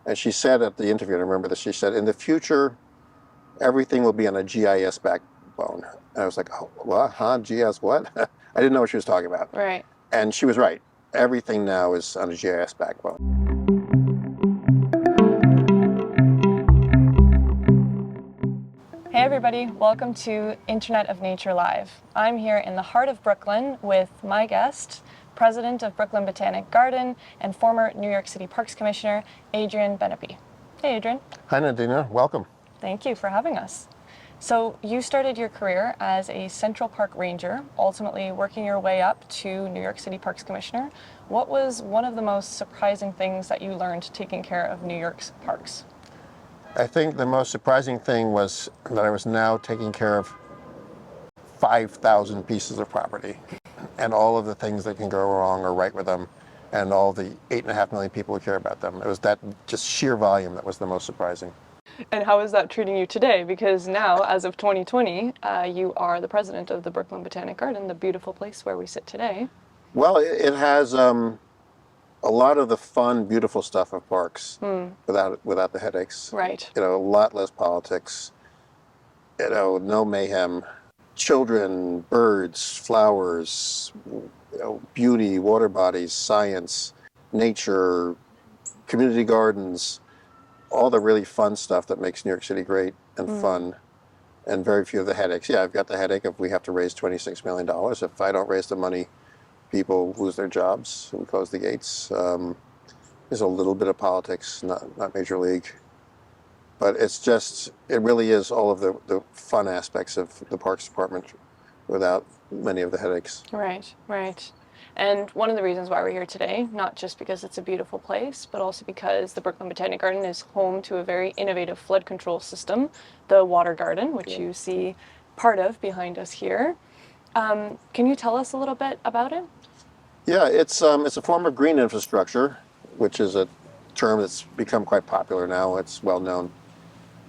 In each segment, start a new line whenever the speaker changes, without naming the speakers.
And she said at the interview, and I remember this, she said, in the future, everything will be on a GIS backbone. And I was like, oh, what? Huh? GIS what? I didn't know what she was talking about.
Right.
And she was right. Everything now is on a GIS backbone.
Hey everybody, welcome to Internet of Nature Live. I'm here in the heart of Brooklyn with my guest, President of Brooklyn Botanic Garden and former New York City Parks Commissioner, Adrian Benepe. Hey Adrian.
Hi Nadina, welcome.
Thank you for having us. So you started your career as a Central Park Ranger, ultimately working your way up to New York City Parks Commissioner. What was one of the most surprising things that you learned taking care of New York's parks?
I think the most surprising thing was that I was now taking care of 5,000 pieces of property and all of the things that can go wrong or right with them and all the 8.5 million people who care about them. It was that just sheer volume that was the most surprising.
And how is that treating you today? Because now, as of 2020, you are the president of the Brooklyn Botanic Garden, the beautiful place where we sit today.
Well, it has a lot of the fun, beautiful stuff of parks without the headaches.
Right.
You know, a lot less politics. You know, no mayhem. Children, birds, flowers, beauty, water bodies, science, nature, community gardens, all the really fun stuff that makes New York City great and fun, and very few of the headaches. Yeah, I've got the headache of we have to raise $26 million. If I don't raise the money, people lose their jobs and close the gates. There's a little bit of politics, not major league. But it's just, it really is all of the fun aspects of the Parks Department without many of the headaches.
Right, right. And one of the reasons why we're here today, not just because it's a beautiful place, but also because the Brooklyn Botanic Garden is home to a very innovative flood control system, the Water Garden, which you see part of behind us here. Can you tell us a little bit about it?
Yeah, it's a form of green infrastructure, which is a term that's become quite popular now. It's well known.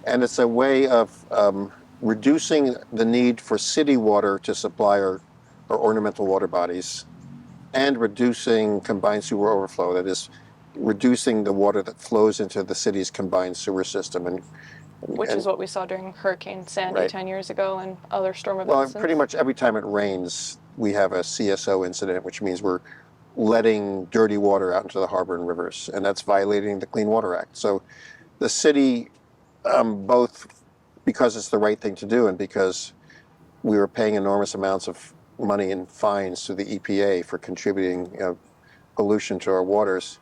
And it's a way of reducing the need for city water to supply our ornamental water bodies and reducing combined sewer overflow. That is, reducing the water that flows into the city's combined sewer system.
Which is what we saw during Hurricane Sandy 10 years ago and other storm events.
Well, pretty much every time it rains, we have a CSO incident, which means we're letting dirty water out into the harbor and rivers, and that's violating the Clean Water Act. So the city, both because it's the right thing to do and because we were paying enormous amounts of money in fines to the EPA for contributing pollution to our waters,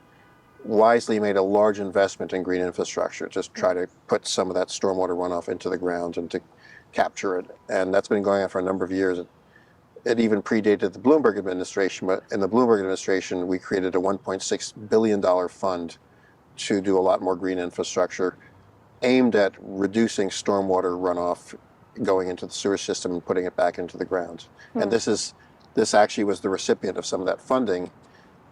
wisely made a large investment in green infrastructure to try to put some of that stormwater runoff into the ground and to capture it. And that's been going on for a number of years. It even predated the Bloomberg administration, but in the Bloomberg administration, we created a $1.6 billion fund to do a lot more green infrastructure aimed at reducing stormwater runoff going into the sewer system and putting it back into the ground. And this actually was the recipient of some of that funding.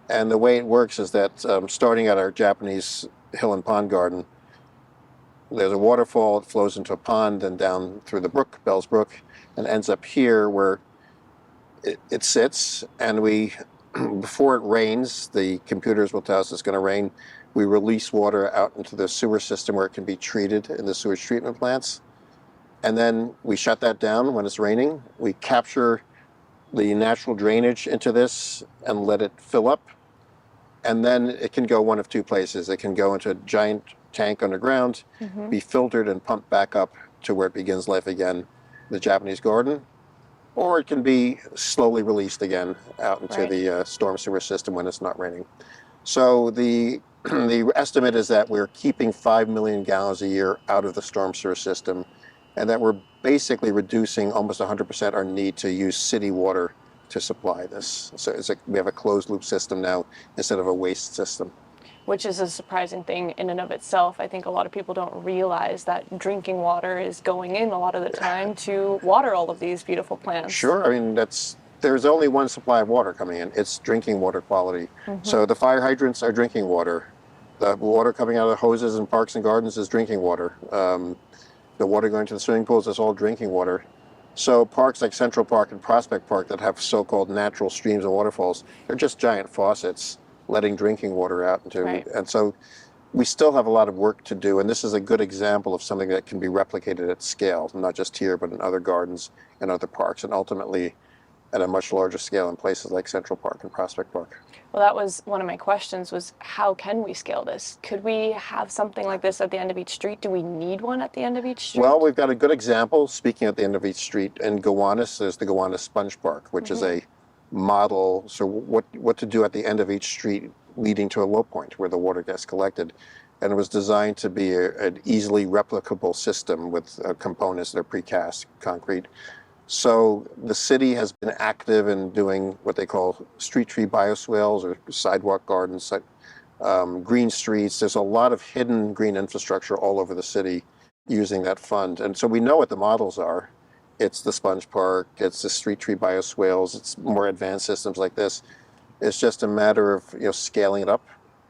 And the way it works is that starting at our Japanese hill and pond garden, there's a waterfall, it flows into a pond and down through the brook, Bell's Brook, and ends up here where it sits. And we, before it rains, the computers will tell us it's going to rain. We release water out into the sewer system where it can be treated in the sewage treatment plants. And then we shut that down when it's raining. We capture the natural drainage into this and let it fill up. And then it can go one of two places. It can go into a giant tank underground, be filtered and pumped back up to where it begins life again, the Japanese garden, or it can be slowly released again out into the storm sewer system when it's not raining. So the estimate is that we're keeping 5 million gallons a year out of the storm sewer system, and that we're basically reducing almost 100% our need to use city water to supply this. So we have a closed loop system now instead of a waste system.
Which is a surprising thing in and of itself. I think a lot of people don't realize that drinking water is going in a lot of the time to water all of these beautiful plants.
Sure, I mean, there's only one supply of water coming in. It's drinking water quality. So the fire hydrants are drinking water. The water coming out of the hoses in parks and gardens is drinking water. The water going to the swimming pools is all drinking water. So parks like Central Park and Prospect Park that have so-called natural streams and waterfalls, they're just giant faucets letting drinking water out into. And so we still have a lot of work to do, and this is a good example of something that can be replicated at scale, not just here, but in other gardens and other parks, and ultimately at a much larger scale in places like Central Park and Prospect Park.
Well, that was one of my questions, was how can we scale this? Could we have something like this at the end of each street? Do we need one at the end of each street?
Well, we've got a good example, speaking at the end of each street. In Gowanus, there's the Gowanus Sponge Park, which is a model. So what to do at the end of each street leading to a low point where the water gets collected. And it was designed to be an easily replicable system with components that are precast concrete. So the city has been active in doing what they call street tree bioswales or sidewalk gardens, green streets. There's a lot of hidden green infrastructure all over the city using that fund. And so we know what the models are. It's the sponge park, it's the street tree bioswales, it's more advanced systems like this. It's just a matter of scaling it up,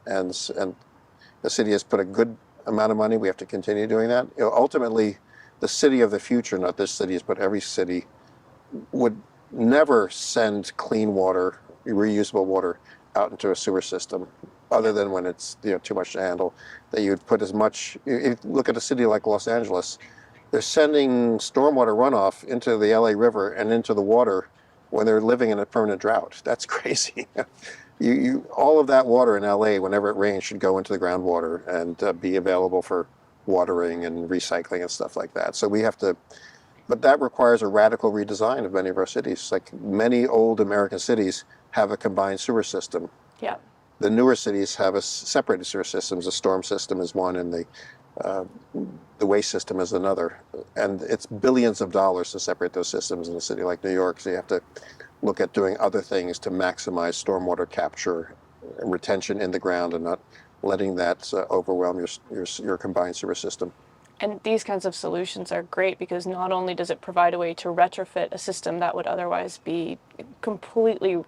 and the city has put a good amount of money. We have to continue doing that. Ultimately, the city of the future, not this city, but every city, would never send clean water, reusable water, out into a sewer system, other than when it's too much to handle. That you'd put as much. You look at a city like Los Angeles, they're sending stormwater runoff into the LA River and into the water when they're living in a permanent drought. That's crazy. All of that water in LA, whenever it rains, should go into the groundwater and be available for watering and recycling and stuff like that. So we have to, but that requires a radical redesign of many of our cities. Like many old American cities have a combined sewer system.
Yeah.
The newer cities have separated sewer systems. The storm system is one, and the waste system is another. And it's billions of dollars to separate those systems in a city like New York. So you have to look at doing other things to maximize stormwater capture and retention in the ground, and not letting that overwhelm your combined sewer system.
And these kinds of solutions are great because not only does it provide a way to retrofit a system that would otherwise be completely,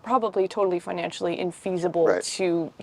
probably totally financially infeasible to,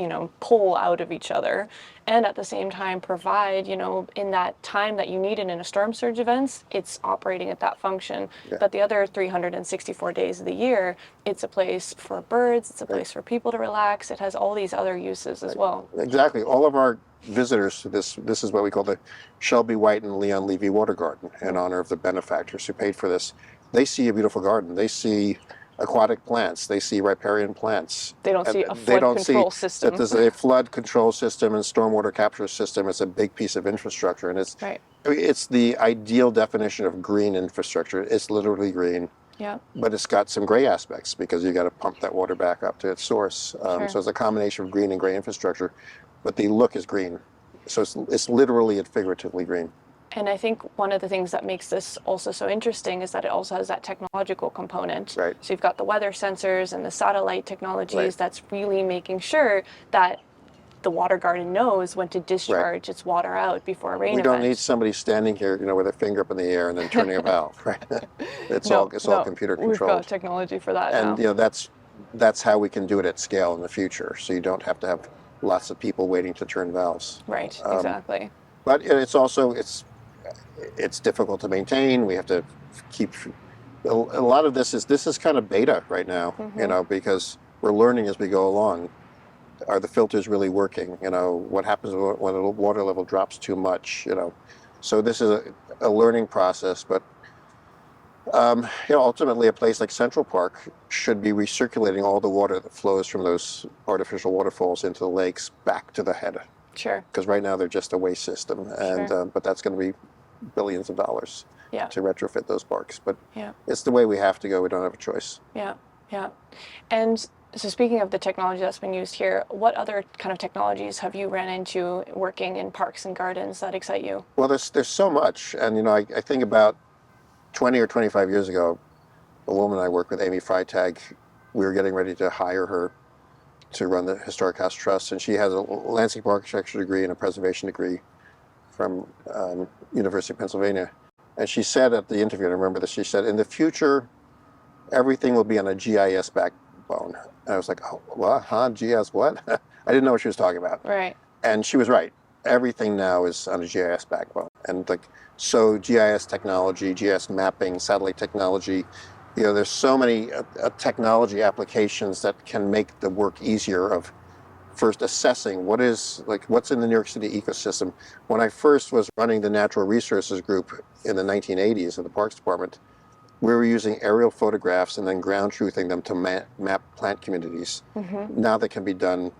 pull out of each other, and at the same time provide, in that time that you need it in a storm surge events, it's operating at that function.
Yeah.
But the other 364 days of the year, it's a place for birds, it's a place for people to relax, it has all these other uses as well.
Exactly. All of our visitors to this is what we call the Shelby White and Leon Levy Water Garden, in honor of the benefactors who paid for this. They see a beautiful garden. They see aquatic plants. They see riparian plants.
They don't see a flood control system.
That there's a flood control system and stormwater capture system. It's a big piece of infrastructure, and it's the ideal definition of green infrastructure. It's literally green.
Yeah.
But it's got some gray aspects because you got to pump that water back up to its source. So it's a combination of green and gray infrastructure, but the look is green. So it's literally and figuratively green.
And I think one of the things that makes this also so interesting is that it also has that technological component.
Right.
So you've got the weather sensors and the satellite technologies that's really making sure that the water garden knows when to discharge its water out before a rain event.
We don't need somebody standing here, with their finger up in the air and then turning a valve, right? It's all computer controlled.
We've got technology for that
and
now.
that's how we can do it at scale in the future. So you don't have to have lots of people waiting to turn valves.
Right, exactly.
But it's also it's difficult to maintain. We have to keep. A lot of this is kind of beta right now, because we're learning as we go along. Are the filters really working? What happens when the water level drops too much? So this is a learning process. But ultimately, a place like Central Park should be recirculating all the water that flows from those artificial waterfalls into the lakes back to the head.
Sure.
Because right now they're just a waste system, and but that's going to be billions of dollars to retrofit those parks. But it's the way we have to go. We don't have a choice.
Yeah. And so speaking of the technology that's been used here, what other kind of technologies have you ran into working in parks and gardens that excite you?
Well, there's so much. And, I think about 20 or 25 years ago, a woman I worked with, Amy Freitag, we were getting ready to hire her to run the Historic House Trust. And she has a landscape architecture degree and a preservation degree from University of Pennsylvania. And she said at the interview, and I remember this, she said, in the future, everything will be on a GIS backbone. And I was like, oh, what? Huh? GIS what? I didn't know what she was talking about.
Right.
And she was right. Everything now is on a GIS backbone. And so GIS technology, GIS mapping, satellite technology, there's so many technology applications that can make the work easier of first assessing what's in the New York City ecosystem. When I first was running the Natural Resources Group in the 1980s in the Parks Department, we were using aerial photographs and then ground truthing them to map plant communities. Now that can be done,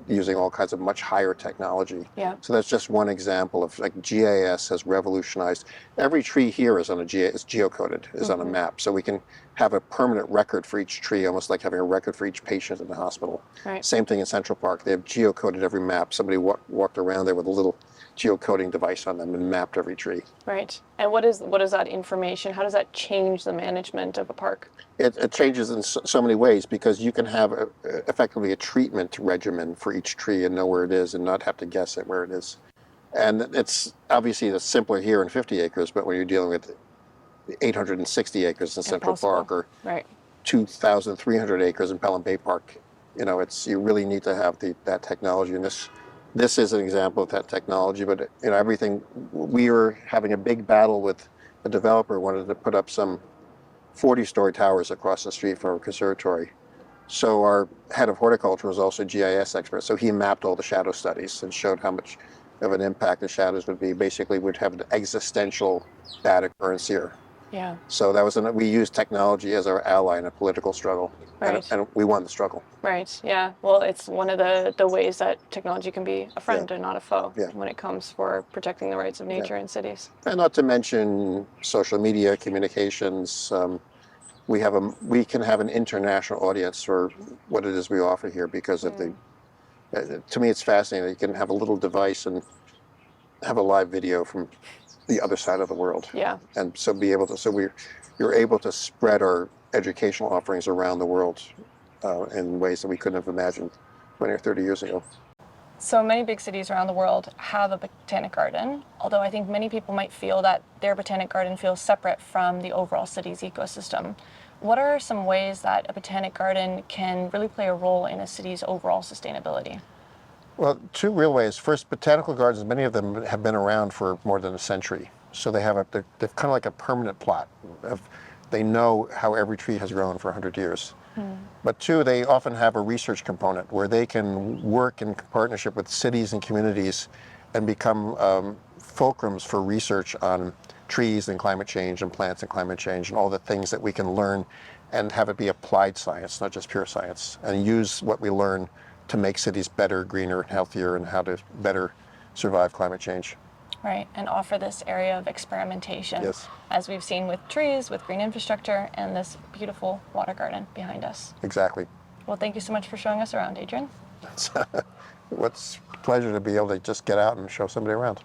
using all kinds of much higher technology.
Yeah.
So that's just one example of like GIS has revolutionized. Every tree here is is geocoded, is on a map. So we can have a permanent record for each tree, almost like having a record for each patient in the hospital.
Right.
Same thing in Central Park. They have geocoded every map. Somebody walked around there with a little geocoding device on them and mapped every tree.
Right. And what is that information? How does that change the management of a park?
It changes in so many ways, because you can have effectively a treatment regimen for each tree and know where it is and not have to guess at where it is. And it's obviously it's simpler here in 50 acres, but when you're dealing with 860 acres in Central Park or
right.
2,300 acres in Pelham Bay Park, you really need to have that technology. And this is an example of that technology. But everything, we were having a big battle with a developer who wanted to put up some 40-story towers across the street from our conservatory. So our head of horticulture was also a GIS expert. So he mapped all the shadow studies and showed how much of an impact the shadows would be. Basically, we'd have an existential bad occurrence here.
Yeah.
So we used technology as our ally in a political struggle,
Right.
and we won the struggle.
Right. Yeah. Well, it's one of the ways that technology can be a friend and not a foe
Yeah.
when it comes for protecting the rights of nature in cities.
And not to mention social media, communications. We can have an international audience for what it is we offer here because of to me, it's fascinating. You can have a little device and have a live video from the other side of the world.
Yeah.
And so you're able to spread our educational offerings around the world in ways that we couldn't have imagined 20 or 30 years ago.
So many big cities around the world have a botanic garden, although I think many people might feel that their botanic garden feels separate from the overall city's ecosystem. What are some ways that a botanic garden can really play a role in a city's overall sustainability?
Well, two real ways. First, botanical gardens, many of them have been around for more than a century. So they're kind of like a permanent plot. They know how every tree has grown for 100 years. But two, they often have a research component where they can work in partnership with cities and communities and become fulcrums for research on trees and climate change and plants and climate change and all the things that we can learn and have it be applied science, not just pure science, and use what we learn to make cities better, greener, healthier, and how to better survive climate change.
Right, and offer this area of experimentation,
Yes.
as we've seen with trees, with green infrastructure, and this beautiful water garden behind us.
Exactly.
Well, thank you so much for showing us around, Adrian.
It's a pleasure to be able to just get out and show somebody around.